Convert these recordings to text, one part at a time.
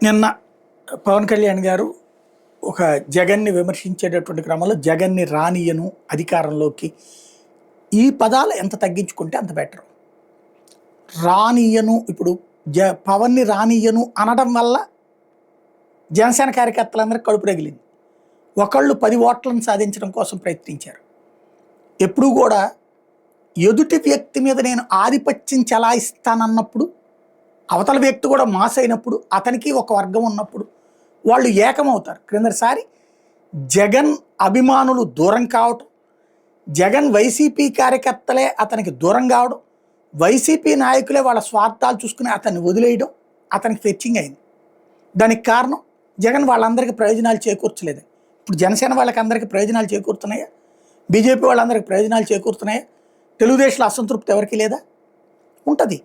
నిన్న పవన్ కళ్యాణ్ గారు ఒక జగన్ని విమర్శించేటటువంటి క్రమంలో జగన్ని రానియను అధికారంలోకి ఈ పదాలు ఎంత తగ్గించుకుంటే అంత బెటర్. రానియను ఇప్పుడు పవన్ని రానియను అనడం వల్ల జనసేన కార్యకర్తలందరికీ కడుపు రగిలింది. ఒకళ్ళు 10 ఓట్లను సాధించడం కోసం ప్రయత్నించారు. ఎప్పుడూ కూడా ఎదుటి వ్యక్తి మీద నేను ఆధిపత్యం చెలాయిస్తానన్నప్పుడు అవతల వ్యక్తి కూడా మాస్ అయినప్పుడు అతనికి ఒక వర్గం ఉన్నప్పుడు వాళ్ళు ఏకమవుతారు. క్రిందసారి జగన్ అభిమానులు దూరం కావటం, జగన్ వైసీపీ కార్యకర్తలే అతనికి దూరం కావడం, వైసీపీ నాయకులే వాళ్ళ స్వార్థాలు చూసుకుని అతన్ని వదిలేయడం అతనికి ఫెచ్చింగ్ అయింది. దానికి కారణం జగన్ వాళ్ళందరికీ ప్రయోజనాలు చేకూర్చలేదు. ఇప్పుడు జనసేన వాళ్ళకి అందరికీ ప్రయోజనాలు చేకూరుతున్నాయా? బీజేపీ వాళ్ళందరికీ ప్రయోజనాలు చేకూరుతున్నాయా? తెలుగుదేశంలో అసంతృప్తి ఎవరికి లేదా? ఉంటుంది.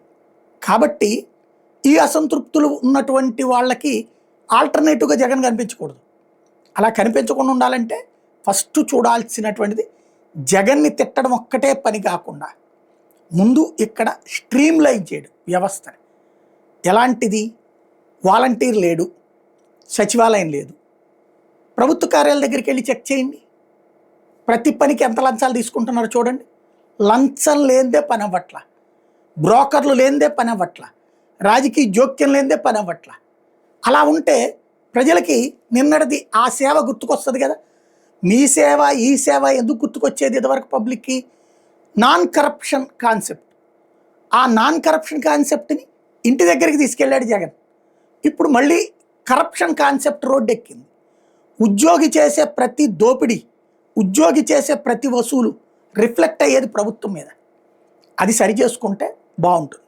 కాబట్టి ఈ అసంతృప్తులు ఉన్నటువంటి వాళ్ళకి ఆల్టర్నేటివ్గా జగన్ కనిపించకూడదు. అలా కనిపించకుండా ఉండాలంటే ఫస్ట్ చూడాల్సినటువంటిది జగన్ని తిట్టడం ఒక్కటే పని కాకుండా ముందు ఇక్కడ స్ట్రీమ్ లైన్ చేయడం వ్యవస్థని. ఎలాంటిది? వాలంటీర్ లేడు, సచివాలయం లేదు. ప్రభుత్వ కార్యాలయ దగ్గరికి వెళ్ళి చెక్ చేయండి. ప్రతి పనికి ఎంత లంచాలు తీసుకుంటున్నారో చూడండి. లంచం లేనిదే పని అవ్వట్ల, బ్రోకర్లు లేనిదే పని అవ్వట్ల, రాజకీయ జోక్యం లేనిదే పని అవ్వట్ల. అలా ఉంటే ప్రజలకి నిన్నటిది ఆ సేవ గుర్తుకొస్తుంది కదా. మీ సేవ ఈ సేవ ఎందుకు గుర్తుకొచ్చేది ఇదివరకు పబ్లిక్కి? Non corruption concept. ఆ నాన్ కరప్షన్ కాన్సెప్ట్ని ఇంటి దగ్గరికి తీసుకెళ్ళాడు జగన్. ఇప్పుడు మళ్ళీ కరప్షన్ కాన్సెప్ట్ రోడ్డు ఎక్కింది. ఉద్యోగి చేసే ప్రతి దోపిడీ, ఉద్యోగి చేసే ప్రతి వసూలు రిఫ్లెక్ట్ అయ్యేది ప్రభుత్వం మీద. అది సరి చేసుకుంటే బాగుంటుంది.